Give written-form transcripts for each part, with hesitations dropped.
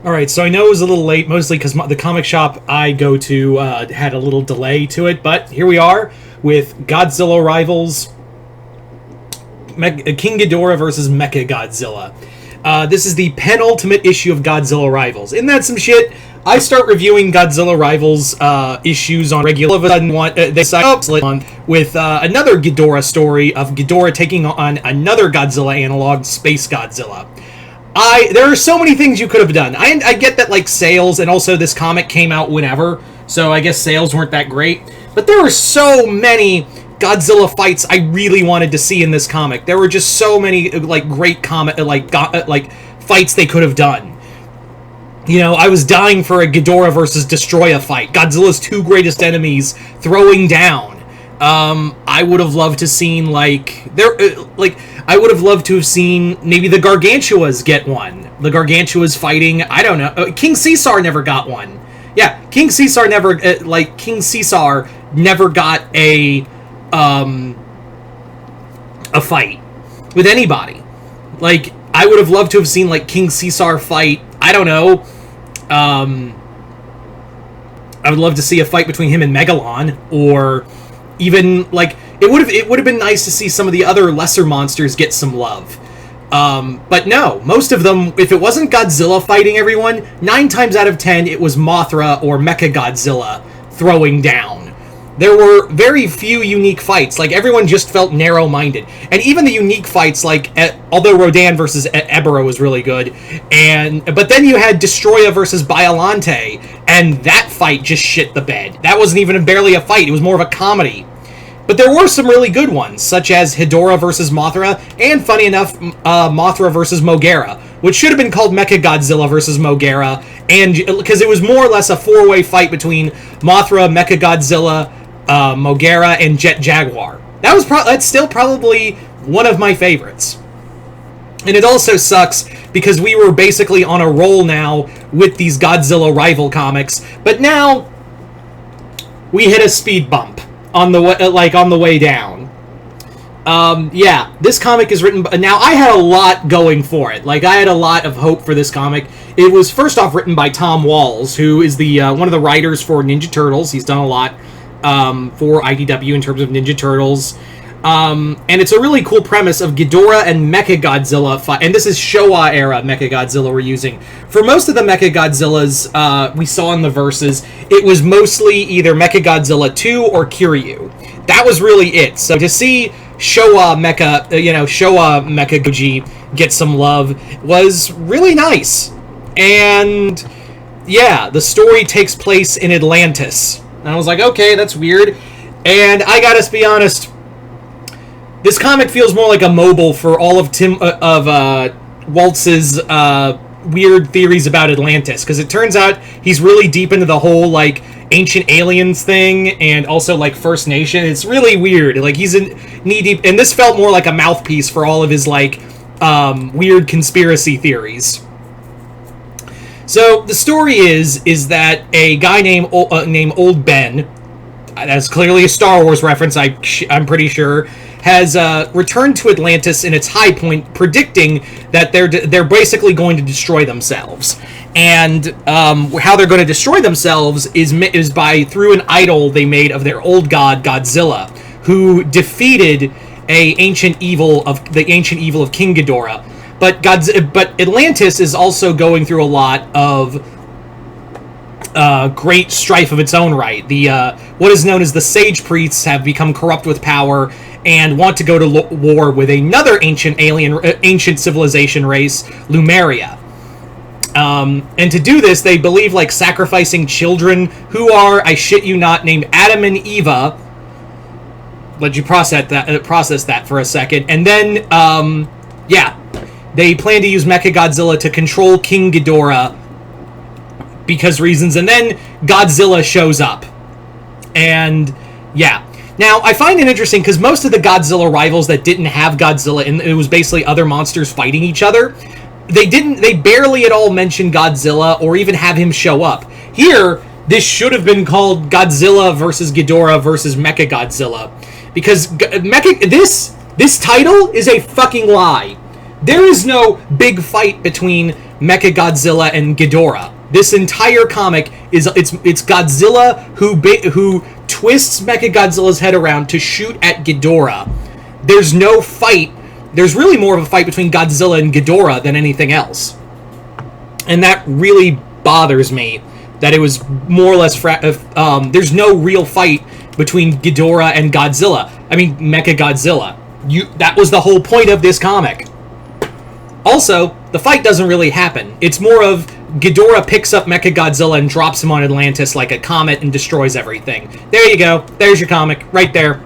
Alright, so I know it was a little late, mostly because the comic shop I go to had a little delay to it, but here we are with Godzilla Rivals King Ghidorah versus Mechagodzilla. This is the penultimate issue of Godzilla Rivals. Isn't that some shit? I start reviewing Godzilla Rivals issues on regular. All of a sudden, they decide on with another Ghidorah story of Ghidorah taking on another Godzilla analog, Space Godzilla. There are so many things you could have done. I get that, like, sales, and also this comic came out whenever, so I guess sales weren't that great. But there were so many Godzilla fights I really wanted to see in this comic. There were just so many, like, great fights they could have done. You know, I was dying for a Ghidorah versus Destroya fight. Godzilla's two greatest enemies throwing down. I would have loved to seen, I would have loved to have seen maybe the Gargantuas get one. The Gargantuas fighting, I don't know. King Caesar never got one. Yeah, King Caesar never got a fight with anybody. Like, I would have loved to have seen, like, King Caesar fight, I don't know, I would love to see a fight between him and Megalon, or even, like, it would have been nice to see some of the other lesser monsters get some love. But no, most of them, if it wasn't Godzilla fighting everyone, 9 times out of 10 it was Mothra or Mechagodzilla throwing down. There were very few unique fights. Like, everyone just felt narrow-minded. And even the unique fights, like, although Rodan versus Ebera was really good, but then you had Destroya versus Biolante, and that fight just shit the bed. That wasn't even barely a fight. It was more of a comedy. But there were some really good ones, such as Ghidorah versus Mothra, and, funny enough, Mothra versus Mogera, which should have been called Mechagodzilla versus Mogera, and because it was more or less a 4-way fight between Mothra, Mechagodzilla, Mogera, and Jet Jaguar. That's still probably one of my favorites. And it also sucks because we were basically on a roll now with these Godzilla rival comics, but now we hit a speed bump on the way down. Yeah, this comic is written. Now, I had a lot going for it. Like, I had a lot of hope for this comic. It was first off written by Tom Walls, who is the one of the writers for Ninja Turtles. He's done a lot for IDW in terms of Ninja Turtles. And it's a really cool premise of Ghidorah and Mechagodzilla fight. And this is Showa era Mechagodzilla we're using. For most of the Mechagodzillas we saw in the verses, it was mostly either Mechagodzilla 2 or Kiryu. That was really it. So to see Showa Mechagoji get some love was really nice. And yeah, the story takes place in Atlantis. And I was like, okay, that's weird. And I gotta be honest, this comic feels more like a mobile for all of Waltz's weird theories about Atlantis, because it turns out he's really deep into the whole, like, ancient aliens thing, and also, like, First Nation. It's really weird. Like, he's in knee-deep, and this felt more like a mouthpiece for all of his, like, weird conspiracy theories. So, the story is that a guy named Old Ben, that's clearly a Star Wars reference, I'm pretty sure, has returned to Atlantis in its high point, predicting that they're basically going to destroy themselves. And how they're going to destroy themselves is through an idol they made of their old god, Godzilla, who defeated the ancient evil of King Ghidorah. But Atlantis is also going through a lot of great strife of its own right. What is known as the Sage Priests have become corrupt with power and want to go to war with another ancient civilization race, Lumeria. And to do this, they believe, like, sacrificing children who are, I shit you not, named Adam and Eva. Let you process that for a second. And then, yeah, they plan to use Mechagodzilla to control King Ghidorah because reasons, and then Godzilla shows up. And, yeah. Now, I find it interesting, because most of the Godzilla rivals that didn't have Godzilla, and it was basically other monsters fighting each other, they barely at all mention Godzilla, or even have him show up. Here, this should have been called Godzilla versus Ghidorah versus Mechagodzilla, because this title is a fucking lie. There is no big fight between Mechagodzilla and Ghidorah. This entire comic is it's Godzilla who twists Mechagodzilla's head around to shoot at Ghidorah. There's no fight. There's really more of a fight between Godzilla and Ghidorah than anything else. And that really bothers me, that it was more or less... there's no real fight between Ghidorah and Godzilla. I mean, Mechagodzilla. That was the whole point of this comic. Also, the fight doesn't really happen. It's more of Ghidorah picks up Mechagodzilla and drops him on Atlantis like a comet and destroys everything. There you go. There's your comic. Right there.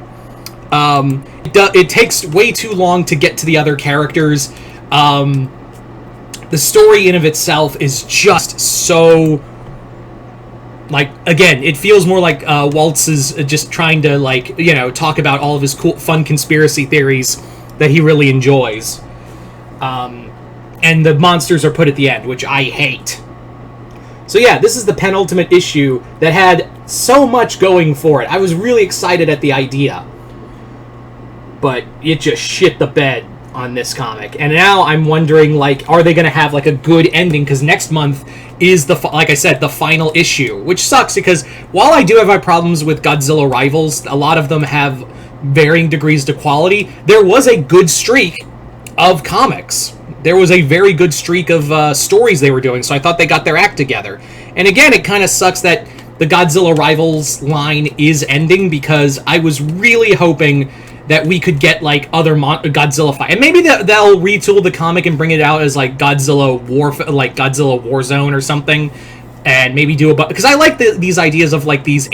It takes way too long to get to the other characters. The story in of itself is just so... Like, again, it feels more like Waltz is just trying to, like, you know, talk about all of his cool, fun conspiracy theories that he really enjoys. And the monsters are put at the end, which I hate. So yeah, this is the penultimate issue that had so much going for it. I was really excited at the idea. But it just shit the bed on this comic. And now I'm wondering, like, are they going to have, like, a good ending? Because next month is, like I said, the final issue. Which sucks, because while I do have my problems with Godzilla Rivals, a lot of them have varying degrees to quality, there was a good streak of comics. There was a very good streak of stories they were doing, so I thought they got their act together. And again, it kind of sucks that the Godzilla Rivals line is ending, because I was really hoping that we could get, like, other Godzilla fight. And maybe they'll retool the comic and bring it out as, like, Godzilla Warzone or something. And maybe do because I like these ideas of, like, these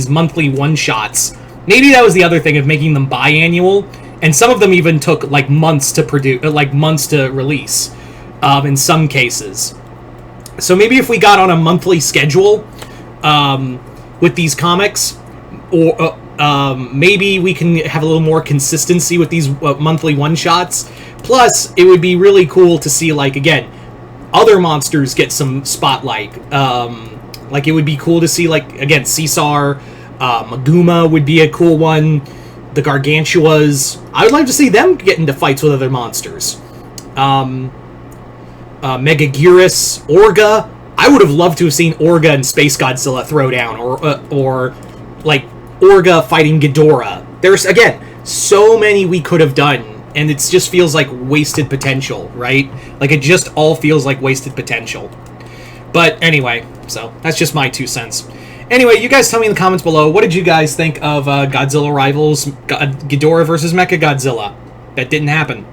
monthly one-shots. Maybe that was the other thing, of making them biannual. And some of them even took, like, months to produce, like, months to release, in some cases. So maybe if we got on a monthly schedule, with these comics, or maybe we can have a little more consistency with these monthly one-shots. Plus, it would be really cool to see, like, again, other monsters get some spotlight. Like, it would be cool to see, like, again, Caesar, Maguma would be a cool one. The Gargantuas. I would like to see them get into fights with other monsters. Megaguirus, Orga. I would have loved to have seen Orga and Space Godzilla throw down, or like Orga fighting Ghidorah. There's, again, so many we could have done, and it just feels like wasted potential, right? Like, it just all feels like wasted potential. But anyway, so that's just my 2 cents. Anyway, you guys tell me in the comments below, what did you guys think of Godzilla Rivals, Ghidorah versus Mechagodzilla? That didn't happen.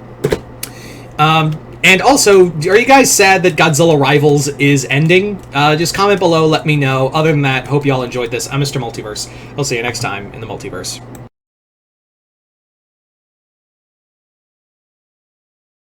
And also, are you guys sad that Godzilla Rivals is ending? Just comment below, let me know. Other than that, hope you all enjoyed this. I'm Mr. Multiverse. I'll see you next time in the Multiverse.